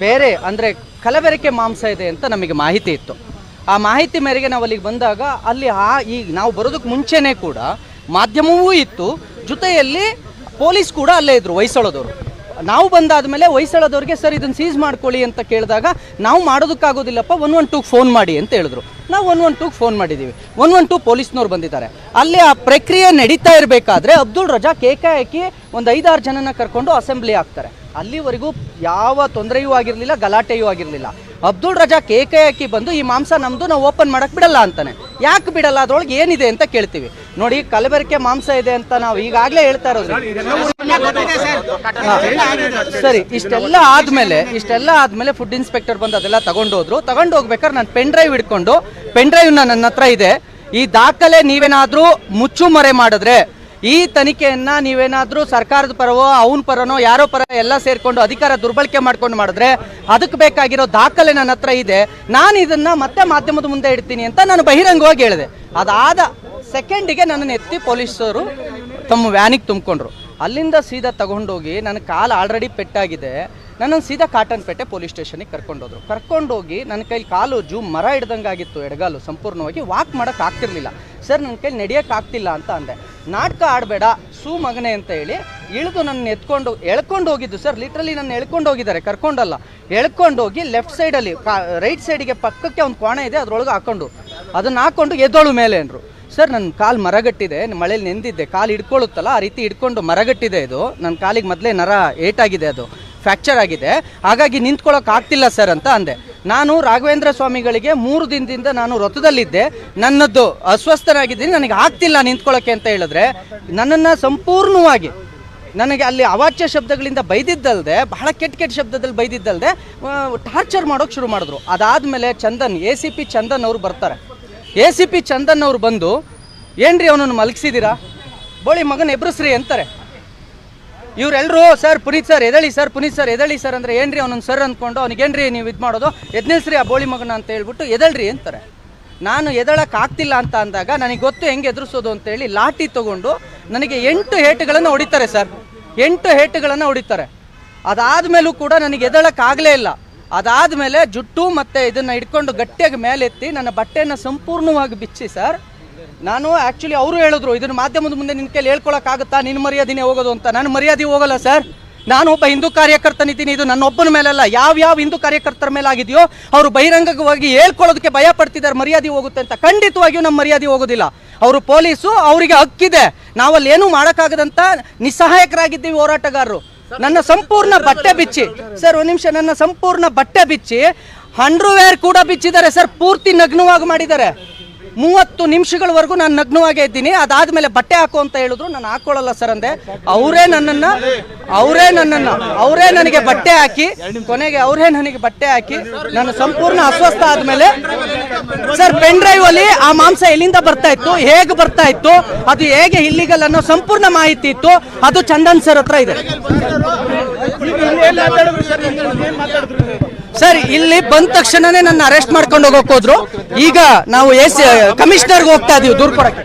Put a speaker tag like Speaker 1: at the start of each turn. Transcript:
Speaker 1: ಬೇರೆ ಅಂದರೆ ಕಲಬೆರಕೆ ಮಾಂಸ ಇದೆ ಅಂತ ನಮಗೆ ಮಾಹಿತಿ ಇತ್ತು. ಆ ಮಾಹಿತಿ ಮೇರೆಗೆ ನಾವು ಅಲ್ಲಿಗೆ ಬಂದಾಗ ಅಲ್ಲಿ ಈಗ ನಾವು ಬರೋದಕ್ಕೆ ಮುಂಚೆನೇ ಕೂಡ ಮಾಧ್ಯಮವೂ ಇತ್ತು, ಜೊತೆಯಲ್ಲಿ ಪೊಲೀಸ್ ಕೂಡ ಅಲ್ಲೇ ಇದ್ದರು, ಹೊಯ್ಸಳದವರು. ನಾವು ಬಂದಾದ ಮೇಲೆ ಹೊಯ್ಸಳದವ್ರಿಗೆ ಸರ್ ಇದನ್ನು ಸೀಸ್ ಮಾಡ್ಕೊಳ್ಳಿ ಅಂತ ಕೇಳಿದಾಗ ನಾವು ಮಾಡೋದಕ್ಕಾಗೋದಿಲ್ಲಪ್ಪ 112 ಫೋನ್ ಮಾಡಿ ಅಂತ ಹೇಳಿದ್ರು. ನಾವು 112 ಫೋನ್ ಮಾಡಿದ್ದೀವಿ. 112 ಪೊಲೀಸ್ನವ್ರು ಬಂದಿದ್ದಾರೆ. ಅಲ್ಲಿ ಆ ಪ್ರಕ್ರಿಯೆ ನಡೀತಾ ಇರಬೇಕಾದ್ರೆ ಅಬ್ದುಲ್ ರಜಾಕ್ ಏಕಾಏಕಿ ಒಂದು 5-6 ಜನನ ಕರ್ಕೊಂಡು ಅಸೆಂಬ್ಲಿ ಆಗ್ತಾರೆ. ಅಲ್ಲಿವರೆಗೂ ಯಾವ ತೊಂದರೆಯೂ ಆಗಿರಲಿಲ್ಲ, ಗಲಾಟೆಯೂ ಆಗಿರಲಿಲ್ಲ. ಅಬ್ದುಲ್ ರಜಾಕ್ ಏಕಾಏಕಿ ಬಂದು ಈ ಮಾಂಸ ನಮ್ಮದು, ನಾವು ಓಪನ್ ಮಾಡೋಕ್ಕೆ ಬಿಡಲ್ಲ ಅಂತಾನೆ. ಯಾಕೆ ಬಿಡಲ್ಲ, ಅದರೊಳಗೆ ಏನಿದೆ ಅಂತ ಕೇಳ್ತೀವಿ. ನೋಡಿ, ಕಲಬೆರಕೆ ಮಾಂಸ ಇದೆ ಅಂತ ನಾವು ಈಗಾಗಲೇ ಹೇಳ್ತಾ ಇರೋದು. ಸರಿ, ಇಷ್ಟೆಲ್ಲ ಆದ್ಮೇಲೆ ಫುಡ್ ಇನ್ಸ್ಪೆಕ್ಟರ್ ಬಂದು ಅದೆಲ್ಲ ತಗೊಂಡು ಹೋಗ್ಬೇಕಾದ್ರೆ ನಾನು ಪೆನ್ ಡ್ರೈವ್ ಹಿಡ್ಕೊಂಡು, ಪೆನ್ ಡ್ರೈವ್ ನನ್ನ ಹತ್ರ ಇದೆ, ಈ ದಾಖಲೆ ನೀವೇನಾದ್ರೂ ಮುಚ್ಚುಮರೆ ಮಾಡಿದ್ರೆ, ಈ ತನಿಖೆಯನ್ನ ನೀವೇನಾದ್ರೂ ಸರ್ಕಾರದ ಪರವೋ ಅವನ ಪರನೋ ಯಾರೋ ಪರ ಎಲ್ಲ ಸೇರ್ಕೊಂಡು ಅಧಿಕಾರ ದುರ್ಬಳಕೆ ಮಾಡ್ಕೊಂಡು ಮಾಡಿದ್ರೆ ಅದಕ್ಕೆ ಬೇಕಾಗಿರೋ ದಾಖಲೆ ನನ್ನ ಹತ್ರ ಇದೆ, ನಾನು ಇದನ್ನ ಮತ್ತೆ ಮಾಧ್ಯಮದ ಮುಂದೆ ಇಡ್ತೀನಿ ಅಂತ ನಾನು ಬಹಿರಂಗವಾಗಿ ಹೇಳಿದೆ. ಅದಾದ ಸೆಕೆಂಡಿಗೆ ನನ್ನನ್ನು ಎತ್ತಿ ಪೊಲೀಸರು ತಮ್ಮ ವ್ಯಾನಿಗೆ ತುಂಬಿಕೊಂಡ್ರು. ಅಲ್ಲಿಂದ ಸೀದಾ ತಗೊಂಡೋಗಿ ನನ್ನ ಕಾಲು ಆಲ್ರೆಡಿ ಪೆಟ್ಟಾಗಿದೆ, ನನ್ನನ್ನು ಸೀದಾ ಕಾಟನ್ಪೇಟೆ ಪೊಲೀಸ್ ಸ್ಟೇಷನಿಗೆ ಕರ್ಕೊಂಡೋಗಿ ನನ್ನ ಕೈಲಿ ಕಾಲು ಮರ ಹಿಡ್ದಂಗೆ ಆಗಿತ್ತು, ಎಡಗಾಲು ಸಂಪೂರ್ಣವಾಗಿ ವಾಕ್ ಮಾಡೋಕ್ಕೆ ಆಗ್ತಿರ್ಲಿಲ್ಲ. ಸರ್, ನನ್ನ ಕೈಲಿ ನಡೆಯೋಕ್ಕೆ ಆಗ್ತಿಲ್ಲ ಅಂತ ಅಂದೆ. ನಾಟಕ ಆಡಬೇಡ ಸೂ ಮಗನೆ ಅಂತ ಹೇಳಿ ಇಳಿದು ನನ್ನ ಎಳ್ಕೊಂಡು ಹೋಗಿದ್ದು. ಸರ್, ಲಿಟ್ರಲಿ ನನ್ನ ಎಳ್ಕೊಂಡು ಹೋಗಿದ್ದಾರೆ, ಕರ್ಕೊಂಡಲ್ಲ, ಎಳ್ಕೊಂಡೋಗಿ ಲೆಫ್ಟ್ ಸೈಡಲ್ಲಿ ರೈಟ್ ಸೈಡಿಗೆ ಪಕ್ಕಕ್ಕೆ ಒಂದು ಕೋಣೆ ಇದೆ, ಅದರೊಳಗೆ ಅದನ್ನು ಹಾಕ್ಕೊಂಡು ಎದ್ದೋಳು ಮೇಲೆ ಅಂದರು. ಸರ್, ನನ್ನ ಕಾಲು ಮರಗಟ್ಟಿದೆ, ಮಳೇಲಿ ನೆಂದಿದ್ದೆ, ಕಾಲು ಹಿಡ್ಕೊಳ್ಳುತ್ತಲ್ಲ ಆ ರೀತಿ ಹಿಡ್ಕೊಂಡು ಮರಗಟ್ಟಿದೆ. ಇದು ನನ್ನ ಕಾಲಿಗೆ ಮೊದಲೇ ನರ ಏಟಾಗಿದೆ, ಅದು ಫ್ರ್ಯಾಕ್ಚರ್ ಆಗಿದೆ, ಹಾಗಾಗಿ ನಿಂತ್ಕೊಳ್ಳೋಕೆ ಆಗ್ತಿಲ್ಲ ಸರ್ ಅಂತ ಅಂದೆ. ನಾನು ರಾಘವೇಂದ್ರ ಸ್ವಾಮಿಗಳಿಗೆ 3 ದಿನದಿಂದ ನಾನು ವ್ರತದಲ್ಲಿದ್ದೆ, ನನ್ನದು ಅಸ್ವಸ್ಥನಾಗಿದ್ದೀನಿ, ನನಗೆ ಆಗ್ತಿಲ್ಲ ನಿಂತ್ಕೊಳ್ಳೋಕ್ಕೆ ಅಂತ ಹೇಳಿದ್ರೆ ನನ್ನನ್ನು ಸಂಪೂರ್ಣವಾಗಿ ನನಗೆ ಅಲ್ಲಿ ಅವಾಚ್ಯ ಶಬ್ದಗಳಿಂದ ಬೈದಿದ್ದಲ್ದೆ, ಬಹಳ ಕೆಟ್ಟ ಶಬ್ದದಲ್ಲಿ ಬೈದಿದ್ದಲ್ದೆ ಟಾರ್ಚರ್ ಮಾಡೋಕೆ ಶುರು ಮಾಡಿದ್ರು. ಅದಾದಮೇಲೆ ACP ಚಂದನ್ ಅವರು ಬರ್ತಾರೆ. ACP ಚಂದನ್ ಅವರು ಬಂದು, ಏನ್ರಿ ಅವನನ್ನು ಮಲಗಿಸಿದ್ದೀರಾ, ಬೋಳಿ ಮಗನ ಎಬ್ರಸ್ರಿ ಅಂತಾರೆ. ಇವರೆಲ್ಲರೂ ಸರ್ ಪುನೀತ್ ಸರ್ ಎದಳಿ ಸರ್, ಪುನೀತ್ ಸರ್ ಎದಳಿ ಸರ್ ಅಂದರೆ ಏನ್ರಿ ಅವನನ್ನು ಸರ್ ಅಂದ್ಕೊಂಡು ಅವನಿಗೇನ್ರಿ ನೀವು ಇದು ಮಾಡೋದು, ಎದ್ನಿಲ್ಸ್ರಿ ಆ ಬೋಳಿ ಮಗನ ಅಂತ ಹೇಳ್ಬಿಟ್ಟು ಎದಳ್ರಿ ಅಂತಾರೆ. ನಾನು ಎದಳಕ್ಕೆ ಆಗ್ತಿಲ್ಲ ಅಂತ ಅಂದಾಗ ನನಗೆ ಗೊತ್ತು ಹೆಂಗೆ ಎದುರಿಸೋದು ಅಂತೇಳಿ ಲಾಠಿ ತೊಗೊಂಡು ನನಗೆ 8 ಏಟುಗಳನ್ನು ಹೊಡಿತಾರೆ ಸರ್, 8 ಏಟುಗಳನ್ನು ಹೊಡಿತಾರೆ. ಅದಾದಮೇಲೂ ಕೂಡ ನನಗೆ ಎದಳಕ್ಕಾಗಲೇ ಇಲ್ಲ. ಅದಾದಮೇಲೆ ಜುಟ್ಟು ಮತ್ತು ಇದನ್ನು ಹಿಡ್ಕೊಂಡು ಗಟ್ಟಿಯಾಗಿ ಮೇಲೆತ್ತಿ ನನ್ನ ಬಟ್ಟೆಯನ್ನು ಸಂಪೂರ್ಣವಾಗಿ ಬಿಚ್ಚಿ ಸರ್, ನಾನು ಆ್ಯಕ್ಚುಲಿ ಅವರು ಹೇಳಿದ್ರು ಇದನ್ನು ಮಾಧ್ಯಮದ ಮುಂದೆ ನಿನ್ನ ಕೈಲಿ ಹೇಳ್ಕೊಳಕ್ಕಾಗುತ್ತಾ, ನಿನ್ನ ಮರ್ಯಾದೆನೇ ಹೋಗೋದು ಅಂತ. ನಾನು ಮರ್ಯಾದೆ ಹೋಗಲ್ಲ ಸರ್, ನಾನು ಒಬ್ಬ ಹಿಂದೂ ಕಾರ್ಯಕರ್ತನಿದ್ದೀನಿ. ಇದು ನನ್ನ ಒಬ್ಬನ ಮೇಲಲ್ಲ, ಯಾವ ಹಿಂದೂ ಕಾರ್ಯಕರ್ತರ ಮೇಲೆ ಆಗಿದೆಯೋ ಅವರು ಬಹಿರಂಗವಾಗಿ ಹೇಳ್ಕೊಳ್ಳೋದಕ್ಕೆ ಭಯ ಪಡ್ತಿದ್ದಾರೆ, ಮರ್ಯಾದೆ ಹೋಗುತ್ತೆ ಅಂತ. ಖಂಡಿತವಾಗಿಯೂ ನಮ್ಮ ಮರ್ಯಾದೆ ಹೋಗೋದಿಲ್ಲ. ಅವರು ಪೊಲೀಸು, ಅವರಿಗೆ ಹಕ್ಕಿದೆ, ನಾವಲ್ಲಿ ಏನೂ ಮಾಡೋಕ್ಕಾಗದಂತ ನಿಸ್ಸಹಾಯಕರಾಗಿದ್ದೀವಿ ಹೋರಾಟಗಾರರು. ನನ್ನ ಸಂಪೂರ್ಣ ಬಟ್ಟೆ ಬಿಚ್ಚಿ ಸರ್, ಒಂದು ನಿಮಿಷ, ನನ್ನ ಸಂಪೂರ್ಣ ಬಟ್ಟೆ ಬಿಚ್ಚಿ ಅಂಡರ್ವೇರ್ ಕೂಡ ಬಿಚ್ಚಿದ್ದಾರೆ ಸರ್, ಪೂರ್ತಿ ನಗ್ನವಾಗಿ ಮಾಡಿದ್ದಾರೆ. 30 ನಿಮಿಷಗಳವರೆಗೂ ನಾನು ನಗ್ನವಾಗೇ ಇದ್ದೀನಿ. ಅದಾದಮೇಲೆ ಬಟ್ಟೆ ಹಾಕು ಅಂತ ಹೇಳಿದ್ರು, ನಾನು ಹಾಕೊಳ್ಳಲ್ಲ ಸರ್ ಅಂದೆ. ಅವರೇ ನನಗೆ ಬಟ್ಟೆ ಹಾಕಿ, ಕೊನೆಗೆ ಅವರೇ ನನಗೆ ಬಟ್ಟೆ ಹಾಕಿ ನಾನು ಸಂಪೂರ್ಣ ಅಸ್ವಸ್ಥ ಆದಮೇಲೆ ಸರ್, ಪೆನ್ ಡ್ರೈವ್ ಅಲ್ಲಿ ಆ ಮಾಂಸ ಎಲ್ಲಿಂದ ಬರ್ತಾ ಇತ್ತು, ಹೇಗೆ ಬರ್ತಾ ಇತ್ತು, ಅದು ಹೇಗೆ ಇಲ್ಲಿಗಲ್ ಅನ್ನೋ ಸಂಪೂರ್ಣ ಮಾಹಿತಿ ಇತ್ತು. ಅದು ಚಂದನ್ ಸರ್ ಹತ್ರ ಇದೆ ಸರ್. ಇಲ್ಲಿ ಬಂದ ತಕ್ಷಣನೇ ನನ್ನ ಅರೆಸ್ಟ್ ಮಾಡ್ಕೊಂಡು ಹೋಗೋಕೆ ಹೋದ್ರು. ಈಗ ನಾವು ಕಮಿಷನರ್ಗೆ ಹೋಗ್ತಾ ಇದೀವಿ ದೂರ ಕೊಡಕ್ಕೆ.